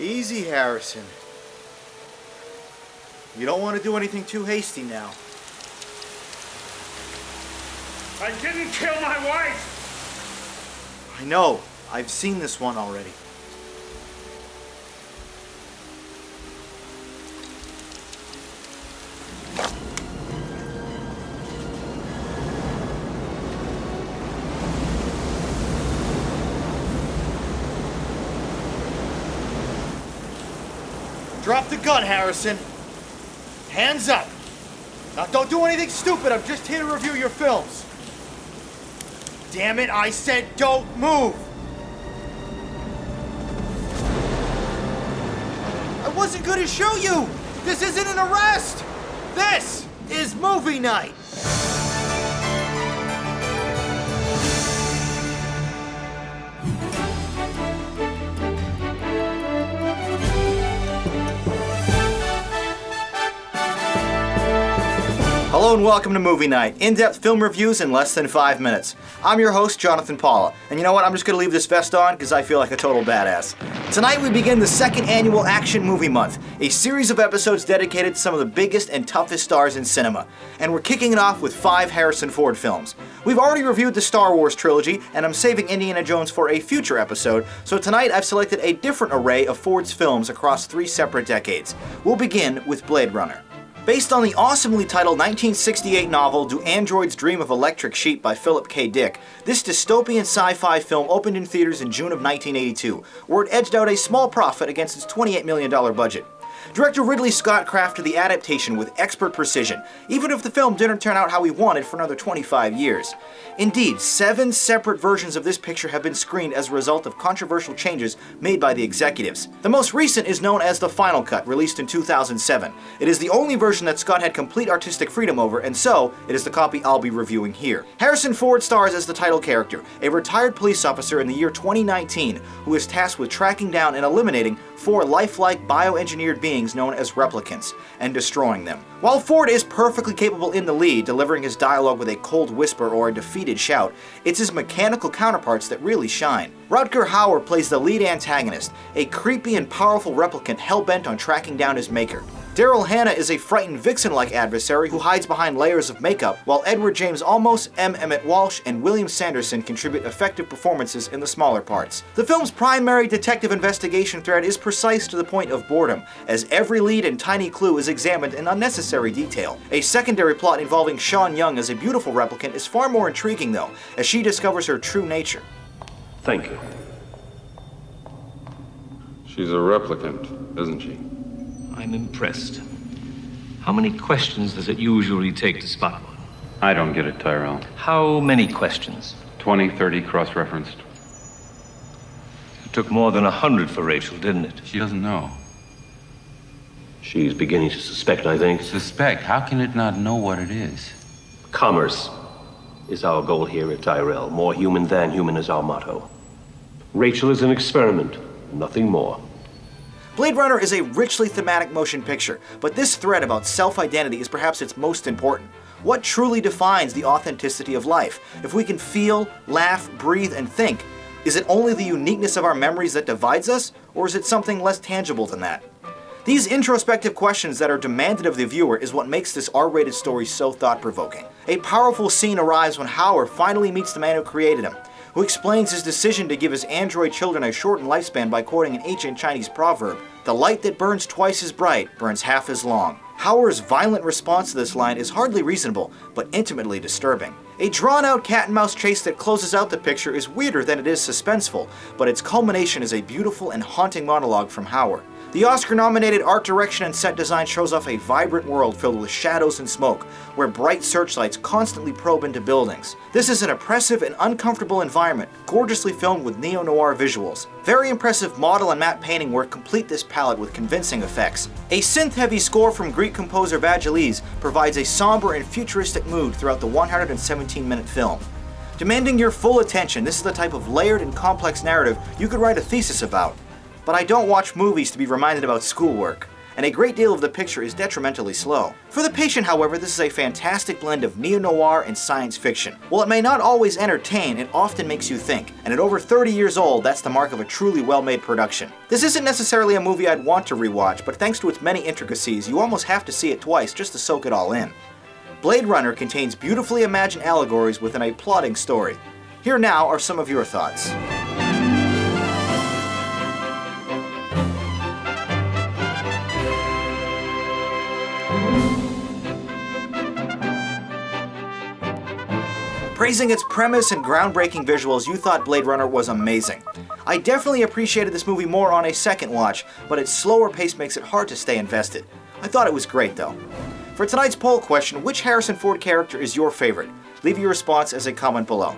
Easy, Harrison. You don't want to do anything too hasty now. I didn't kill my wife! I know. I've seen this one already. Drop the gun, Harrison. Hands up. Now don't do anything stupid. I'm just here to review your films. Damn it, I said don't move. I wasn't going to show you. This isn't an arrest. This is movie night. Hello and welcome to Movie Night, in-depth film reviews in less than 5 minutes. I'm your host, Jonathan Paula, and you know what, I'm just going to leave this vest on because I feel like a total badass. Tonight we begin the second annual Action Movie Month, a series of episodes dedicated to some of the biggest and toughest stars in cinema. And we're kicking it off with 5 Harrison Ford films. We've already reviewed the Star Wars trilogy, and I'm saving Indiana Jones for a future episode, so tonight I've selected a different array of Ford's films across 3 separate decades. We'll begin with Blade Runner. Based on the awesomely titled 1968 novel Do Androids Dream of Electric Sheep by Philip K. Dick, this dystopian sci-fi film opened in theaters in June of 1982, where it edged out a small profit against its $28 million budget. Director Ridley Scott crafted the adaptation with expert precision, even if the film didn't turn out how he wanted for another 25 years. Indeed, 7 separate versions of this picture have been screened as a result of controversial changes made by the executives. The most recent is known as the Final Cut, released in 2007. It is the only version that Scott had complete artistic freedom over, and so it is the copy I'll be reviewing here. Harrison Ford stars as the title character, a retired police officer in the year 2019 who is tasked with tracking down and eliminating 4 lifelike bioengineered beings known as replicants, and destroying them. While Ford is perfectly capable in the lead, delivering his dialogue with a cold whisper or a defeated shout, it's his mechanical counterparts that really shine. Rutger Hauer plays the lead antagonist, a creepy and powerful replicant hell-bent on tracking down his maker. Daryl Hannah is a frightened vixen-like adversary who hides behind layers of makeup, while Edward James Olmos, M. Emmett Walsh, and William Sanderson contribute effective performances in the smaller parts. The film's primary detective investigation thread is precise to the point of boredom, as every lead and tiny clue is examined in unnecessary detail. A secondary plot involving Sean Young as a beautiful replicant is far more intriguing though, as she discovers her true nature. Thank you. She's a replicant, isn't she? I'm impressed. How many questions does it usually take to spot one? I don't get it, Tyrell. How many questions? 20, 30 cross-referenced. It took more than 100 for Rachel, didn't it? She doesn't know. She's beginning to suspect, I think. Suspect? How can it not know what it is? Commerce is our goal here at Tyrell. More human than human is our motto. Rachel is an experiment, nothing more. Blade Runner is a richly thematic motion picture, but this thread about self-identity is perhaps its most important. What truly defines the authenticity of life? If we can feel, laugh, breathe, and think, is it only the uniqueness of our memories that divides us, or is it something less tangible than that? These introspective questions that are demanded of the viewer is what makes this R-rated story so thought-provoking. A powerful scene arrives when Hauer finally meets the man who created him, who explains his decision to give his android children a shortened lifespan by quoting an ancient Chinese proverb, "The light that burns twice as bright burns half as long." Hauer's violent response to this line is hardly reasonable, but intimately disturbing. A drawn-out cat-and-mouse chase that closes out the picture is weirder than it is suspenseful, but its culmination is a beautiful and haunting monologue from Hauer. The Oscar-nominated art direction and set design shows off a vibrant world filled with shadows and smoke, where bright searchlights constantly probe into buildings. This is an oppressive and uncomfortable environment, gorgeously filmed with neo-noir visuals. Very impressive model and matte painting work complete this palette with convincing effects. A synth-heavy score from Greek composer Vangelis provides a somber and futuristic mood throughout the 117-minute film. Demanding your full attention, this is the type of layered and complex narrative you could write a thesis about. But I don't watch movies to be reminded about schoolwork. and a great deal of the picture is detrimentally slow. For the patient, however, this is a fantastic blend of neo-noir and science fiction. While it may not always entertain, it often makes you think, and at over 30 years old, that's the mark of a truly well-made production. This isn't necessarily a movie I'd want to rewatch, but thanks to its many intricacies, you almost have to see it twice just to soak it all in. Blade Runner contains beautifully imagined allegories within a plodding story. Here now are some of your thoughts. Praising its premise and groundbreaking visuals, you thought Blade Runner was amazing. I definitely appreciated this movie more on a second watch, but its slower pace makes it hard to stay invested. I thought it was great though. For tonight's poll question, which Harrison Ford character is your favorite? Leave your response as a comment below.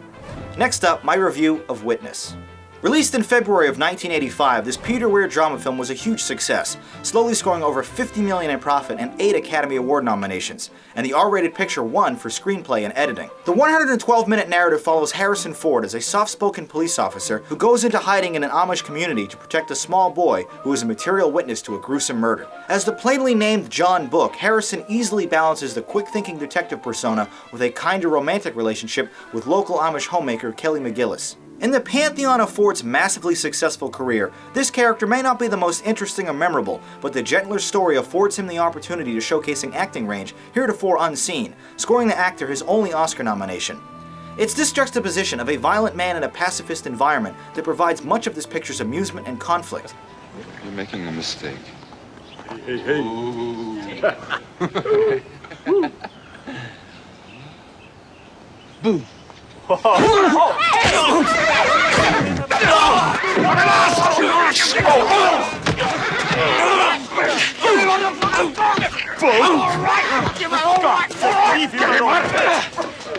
Next up, my review of Witness. Released in February of 1985, this Peter Weir drama film was a huge success, slowly scoring over $50 million in profit and 8 Academy Award nominations, and the R-rated picture won for screenplay and editing. The 112-minute narrative follows Harrison Ford as a soft-spoken police officer who goes into hiding in an Amish community to protect a small boy who is a material witness to a gruesome murder. As the plainly named John Book, Harrison easily balances the quick-thinking detective persona with a kinder romantic relationship with local Amish homemaker Kelly McGillis. In the pantheon of Ford's massively successful career, this character may not be the most interesting or memorable, but the gentler story affords him the opportunity to showcase an acting range heretofore unseen, scoring the actor his only Oscar nomination. It's this juxtaposition of a violent man in a pacifist environment that provides much of this picture's amusement and conflict. You're making a mistake. Hey. Boom.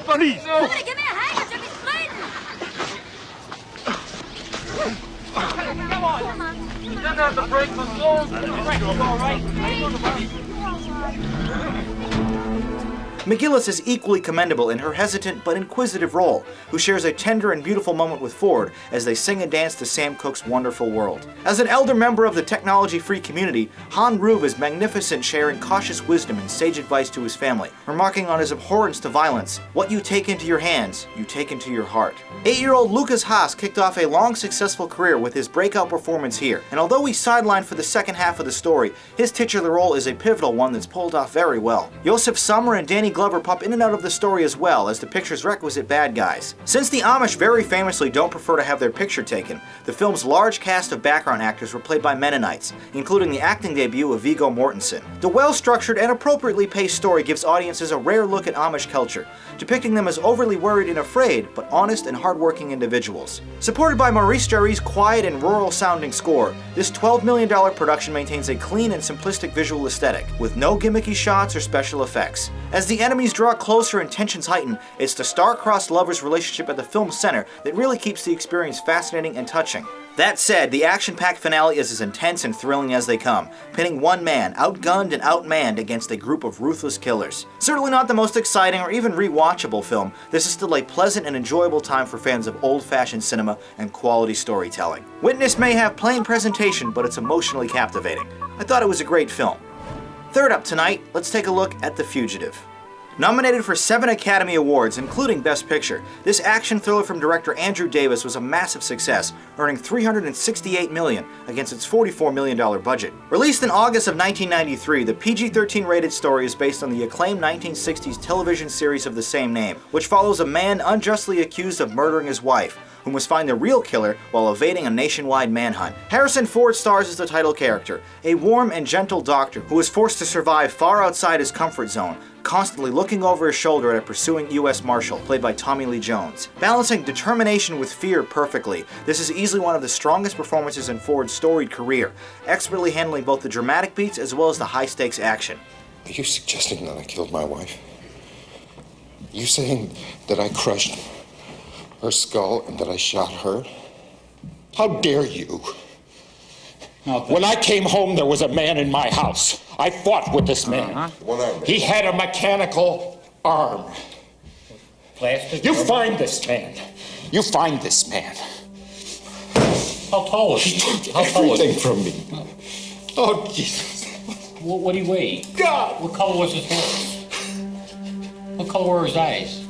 Please. Give me a handkerchief, he's bleeding! Come on. You don't have to break my bones. All right. McGillis is equally commendable in her hesitant but inquisitive role, who shares a tender and beautiful moment with Ford as they sing and dance to Sam Cooke's wonderful world. As an elder member of the technology-free community, Han Rube is magnificent, sharing cautious wisdom and sage advice to his family, remarking on his abhorrence to violence. What you take into your hands, you take into your heart. 8-year-old Lucas Haas kicked off a long, successful career with his breakout performance here, and although he's sidelined for the second half of the story, his titular role is a pivotal one that's pulled off very well. Joseph Sommer and Danny Glover pop in and out of the story as well as the picture's requisite bad guys. Since the Amish very famously don't prefer to have their picture taken, the film's large cast of background actors were played by Mennonites, including the acting debut of Viggo Mortensen. The well-structured and appropriately paced story gives audiences a rare look at Amish culture, depicting them as overly worried and afraid, but honest and hardworking individuals. Supported by Maurice Jarre's quiet and rural-sounding score, this $12 million production maintains a clean and simplistic visual aesthetic, with no gimmicky shots or special effects. As the enemies draw closer and tensions heighten, it's the star-crossed lovers' relationship at the film's center that really keeps the experience fascinating and touching. That said, the action-packed finale is as intense and thrilling as they come, pitting one man, outgunned and outmanned, against a group of ruthless killers. Certainly not the most exciting or even rewatchable film, this is still a pleasant and enjoyable time for fans of old-fashioned cinema and quality storytelling. Witness may have plain presentation, but it's emotionally captivating. I thought it was a great film. Third up tonight, let's take a look at The Fugitive. Nominated for 7 Academy Awards, including Best Picture, this action thriller from director Andrew Davis was a massive success, earning $368 million against its $44 million budget. Released in August of 1993, the PG-13 rated story is based on the acclaimed 1960s television series of the same name, which follows a man unjustly accused of murdering his wife, who must find the real killer while evading a nationwide manhunt. Harrison Ford stars as the title character, a warm and gentle doctor who is forced to survive far outside his comfort zone, constantly looking over his shoulder at a pursuing U.S. Marshal, played by Tommy Lee Jones. Balancing determination with fear perfectly, this is easily one of the strongest performances in Ford's storied career, expertly handling both the dramatic beats as well as the high-stakes action. Are you suggesting that I killed my wife? Are you saying that I crushed her skull and that I shot her? How dare you? When I came home, there was a man in my house. I fought with this man. He had a mechanical arm. Plastic? You find this man. You find this man. How tall is he? He took everything from me. Oh, Jesus. What do you weigh? God! What color was his hair? What color were his eyes?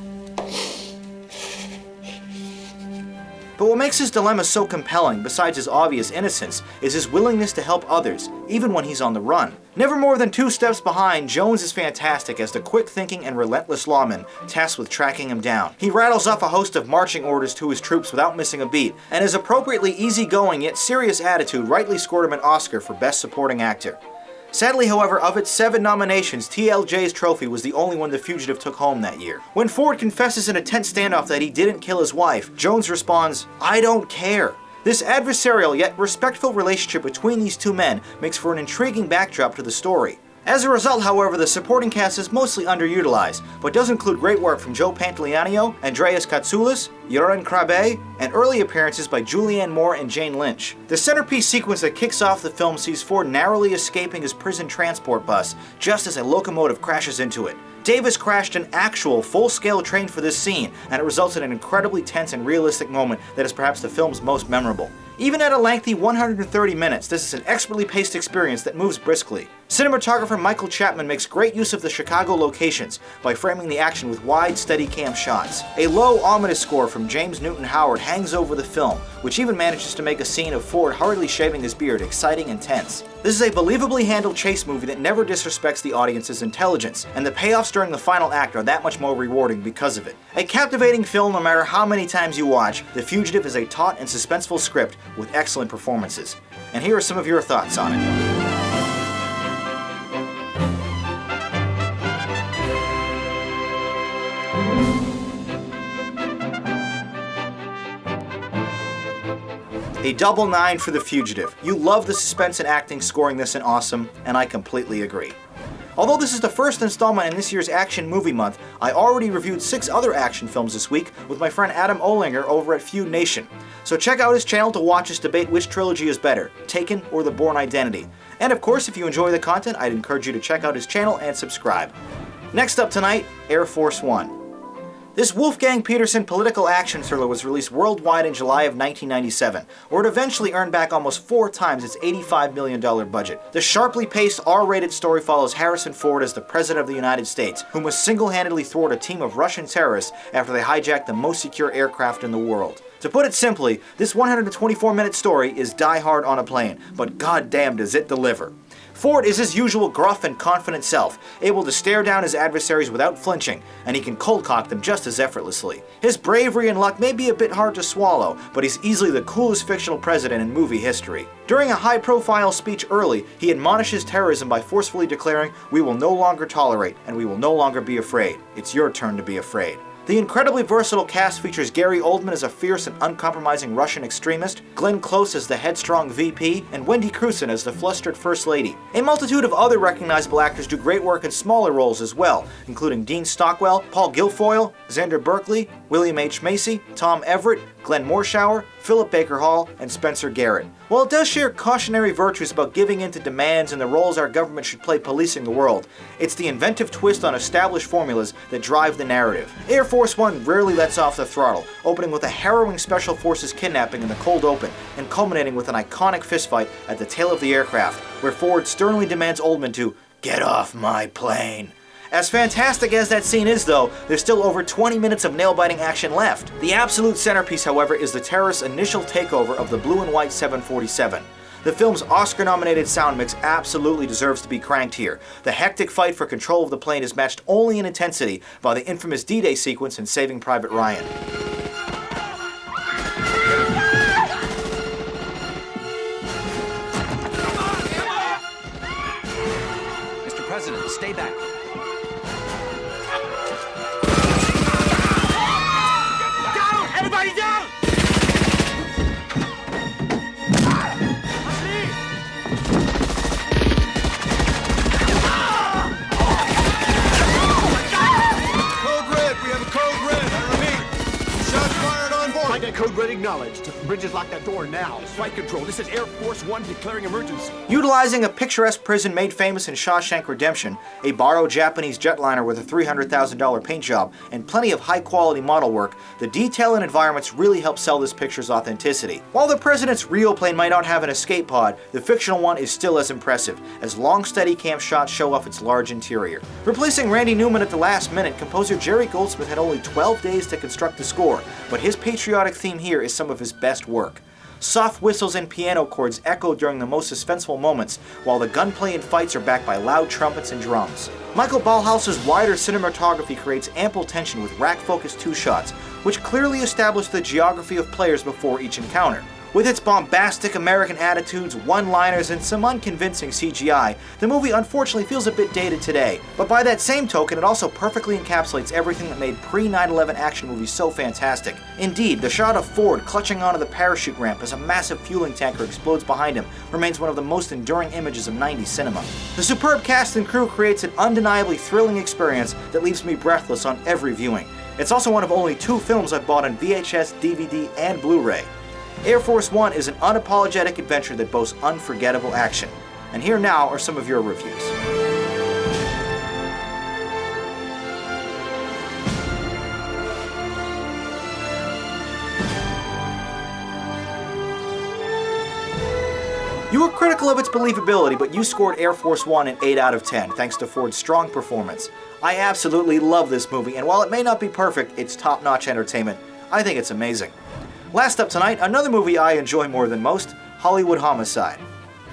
But what makes his dilemma so compelling, besides his obvious innocence, is his willingness to help others, even when he's on the run. Never more than 2 steps behind, Jones is fantastic as the quick-thinking and relentless lawman tasked with tracking him down. He rattles off a host of marching orders to his troops without missing a beat, and his appropriately easygoing yet serious attitude rightly scored him an Oscar for Best Supporting Actor. Sadly, however, of its 7 nominations, TLJ's trophy was the only one The Fugitive took home that year. When Ford confesses in a tense standoff that he didn't kill his wife, Jones responds, "I don't care." This adversarial yet respectful relationship between these 2 men makes for an intriguing backdrop to the story. As a result, however, the supporting cast is mostly underutilized, but does include great work from Joe Pantoliano, Andreas Katsoulis, Yoren Krabe, and early appearances by Julianne Moore and Jane Lynch. The centerpiece sequence that kicks off the film sees Ford narrowly escaping his prison transport bus just as a locomotive crashes into it. Davis crashed an actual full-scale train for this scene, and it results in an incredibly tense and realistic moment that is perhaps the film's most memorable. Even at a lengthy 130 minutes, this is an expertly paced experience that moves briskly. Cinematographer Michael Chapman makes great use of the Chicago locations by framing the action with wide, steady cam shots. A low, ominous score from James Newton Howard hangs over the film, which even manages to make a scene of Ford hurriedly shaving his beard exciting and tense. This is a believably handled chase movie that never disrespects the audience's intelligence, and the payoffs during the final act are that much more rewarding because of it. A captivating film no matter how many times you watch, The Fugitive is a taut and suspenseful script with excellent performances. And here are some of your thoughts on it. A double 9 for The Fugitive. You love the suspense and acting scoring this in awesome, and I completely agree. Although this is the first installment in this year's Action Movie Month, I already reviewed 6 other action films this week with my friend Adam Olinger over at Feud Nation. So check out his channel to watch us debate which trilogy is better, Taken or The Bourne Identity. And of course, if you enjoy the content, I'd encourage you to check out his channel and subscribe. Next up tonight, Air Force One. This Wolfgang Petersen political action thriller was released worldwide in July of 1997, where it eventually earned back almost 4 times its $85 million budget. The sharply paced, R-rated story follows Harrison Ford as the President of the United States, who must single-handedly thwart a team of Russian terrorists after they hijacked the most secure aircraft in the world. To put it simply, this 124-minute story is Die Hard on a plane, but goddamn does it deliver. Ford is his usual gruff and confident self, able to stare down his adversaries without flinching, and he can cold-cock them just as effortlessly. His bravery and luck may be a bit hard to swallow, but he's easily the coolest fictional president in movie history. During a high-profile speech early, he admonishes terrorism by forcefully declaring, "We will no longer tolerate, and we will no longer be afraid. It's your turn to be afraid." The incredibly versatile cast features Gary Oldman as a fierce and uncompromising Russian extremist, Glenn Close as the headstrong VP, and Wendy Crewson as the flustered First Lady. A multitude of other recognizable actors do great work in smaller roles as well, including Dean Stockwell, Paul Guilfoyle, Xander Berkeley, William H. Macy, Tom Everett, Glenn Morshower, Philip Baker Hall, and Spencer Garrett. While it does share cautionary virtues about giving in to demands and the roles our government should play policing the world, it's the inventive twist on established formulas that drive the narrative. Air Force One rarely lets off the throttle, opening with a harrowing Special Forces kidnapping in the cold open, and culminating with an iconic fistfight at the tail of the aircraft, where Ford sternly demands Oldman to "get off my plane." As fantastic as that scene is though, there's still over 20 minutes of nail-biting action left. The absolute centerpiece, however, is the terrorists' initial takeover of the blue and white 747. The film's Oscar-nominated sound mix absolutely deserves to be cranked here. The hectic fight for control of the plane is matched only in intensity by the infamous D-Day sequence in Saving Private Ryan. Mr. President, stay back. Everybody down! Code red, we have a code red. I repeat, shots fired on board. Code red acknowledged. Bridges lock that door now. Flight control, this is Air Force One declaring emergency. Utilizing a picturesque prison made famous in Shawshank Redemption, a borrowed Japanese jetliner with a $300,000 paint job, and plenty of high-quality model work, the detail and environments really help sell this picture's authenticity. While the president's real plane might not have an escape pod, the fictional one is still as impressive, as long Steadicam shots show off its large interior. Replacing Randy Newman at the last minute, composer Jerry Goldsmith had only 12 days to construct the score, but his patriotic theme here is some of his best work. Soft whistles and piano chords echo during the most suspenseful moments, while the gunplay and fights are backed by loud trumpets and drums. Michael Ballhaus's wider cinematography creates ample tension with rack-focused two-shots, which clearly establish the geography of players before each encounter. With its bombastic American attitudes, one-liners, and some unconvincing CGI, the movie unfortunately feels a bit dated today, but by that same token it also perfectly encapsulates everything that made pre-9/11 action movies so fantastic. Indeed, the shot of Ford clutching onto the parachute ramp as a massive fueling tanker explodes behind him remains one of the most enduring images of 90s cinema. The superb cast and crew creates an undeniably thrilling experience that leaves me breathless on every viewing. It's also one of only 2 films I've bought on VHS, DVD, and Blu-ray. Air Force One is an unapologetic adventure that boasts unforgettable action. And here now are some of your reviews. You were critical of its believability, but you scored Air Force One an 8 out of 10, thanks to Ford's strong performance. I absolutely love this movie, and while it may not be perfect, it's top-notch entertainment. I think it's amazing. Last up tonight, another movie I enjoy more than most, Hollywood Homicide.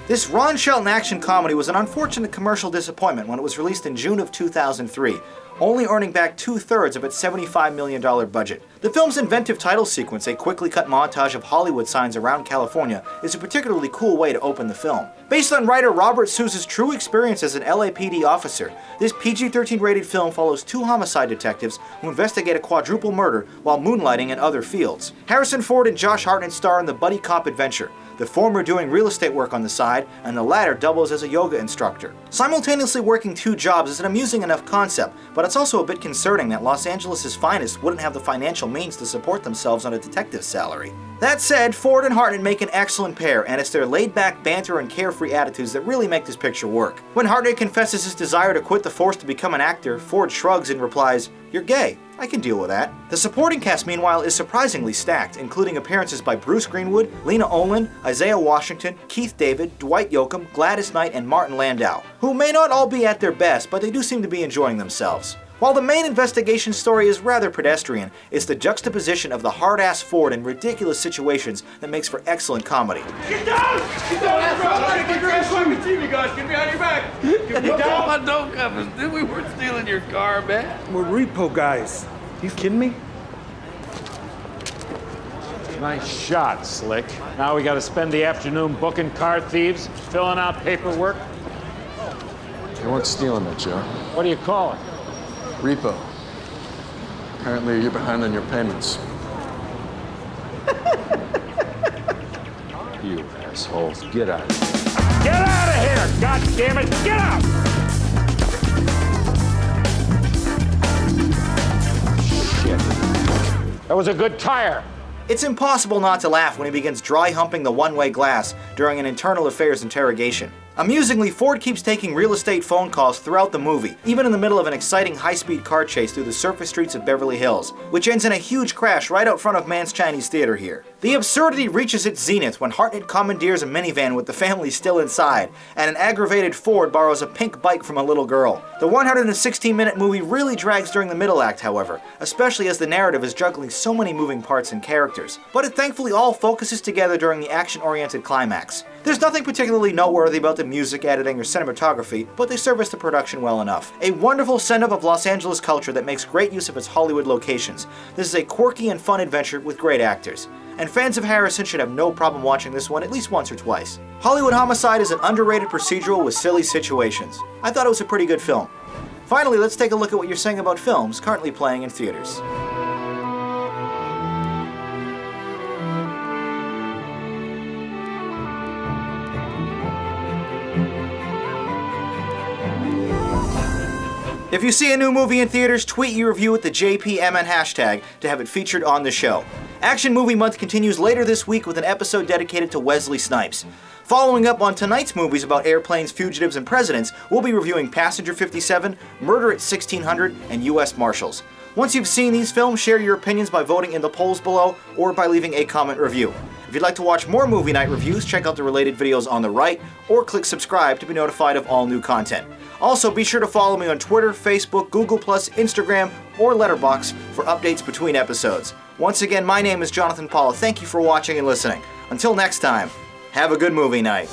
This Ron Shelton action comedy was an unfortunate commercial disappointment when it was released in June of 2003, only earning back 2/3 of its $75 million budget. The film's inventive title sequence, a quickly cut montage of Hollywood signs around California, is a particularly cool way to open the film. Based on writer Robert Sousa's true experience as an LAPD officer, this PG-13 rated film follows 2 homicide detectives who investigate a quadruple murder while moonlighting in other fields. Harrison Ford and Josh Hartnett star in the buddy cop adventure, the former doing real estate work on the side, and the latter doubles as a yoga instructor. Simultaneously working 2 jobs is an amusing enough concept, but it's also a bit concerning that Los Angeles' finest wouldn't have the financial means to support themselves on a detective's salary. That said, Ford and Hartnett make an excellent pair, and it's their laid-back banter and carefree attitudes that really make this picture work. When Hartnett confesses his desire to quit the force to become an actor, Ford shrugs and replies, "You're gay. I can deal with that." The supporting cast, meanwhile, is surprisingly stacked, including appearances by Bruce Greenwood, Lena Olin, Isaiah Washington, Keith David, Dwight Yoakam, Gladys Knight, and Martin Landau, who may not all be at their best, but they do seem to be enjoying themselves. While the main investigation story is rather pedestrian, it's the juxtaposition of the hard-ass Ford in ridiculous situations that makes for excellent comedy. Get down! Get down! Get down! Get TV guys, get behind your back! Get down! My dope covers. Dude, we weren't stealing your car, man. We're repo guys. You kidding me? Nice shot, Slick. Now we gotta spend the afternoon booking car thieves, filling out paperwork. They weren't stealing it, Joe. What do you call it? Repo. Apparently you're behind on your payments. You assholes, get out of here. Get out of here! God damn it! Get out! Shit. That was a good tire. It's impossible not to laugh when he begins dry humping the one-way glass during an internal affairs interrogation. Amusingly, Ford keeps taking real estate phone calls throughout the movie, even in the middle of an exciting high-speed car chase through the surface streets of Beverly Hills, which ends in a huge crash right out front of Mann's Chinese Theater here. The absurdity reaches its zenith when Hartnett commandeers a minivan with the family still inside, and an aggravated Ford borrows a pink bike from a little girl. The 116-minute movie really drags during the middle act, however, especially as the narrative is juggling so many moving parts and characters. But it thankfully all focuses together during the action-oriented climax. There's nothing particularly noteworthy about the music, editing, or cinematography, but they service the production well enough. A wonderful send-up of Los Angeles culture that makes great use of its Hollywood locations. This is a quirky and fun adventure with great actors. And fans of Harrison should have no problem watching this one at least once or twice. Hollywood Homicide is an underrated procedural with silly situations. I thought it was a pretty good film. Finally, let's take a look at what you're saying about films currently playing in theaters. If you see a new movie in theaters, tweet your review with the JPMN hashtag to have it featured on the show. Action Movie Month continues later this week with an episode dedicated to Wesley Snipes. Following up on tonight's movies about airplanes, fugitives, and presidents, we'll be reviewing Passenger 57, Murder at 1600, and U.S. Marshals. Once you've seen these films, share your opinions by voting in the polls below or by leaving a comment review. If you'd like to watch more movie night reviews, check out the related videos on the right or click subscribe to be notified of all new content. Also, be sure to follow me on Twitter, Facebook, Google+, Instagram, or Letterboxd for updates between episodes. Once again, my name is Jonathan Paula. Thank you for watching and listening. Until next time, have a good movie night.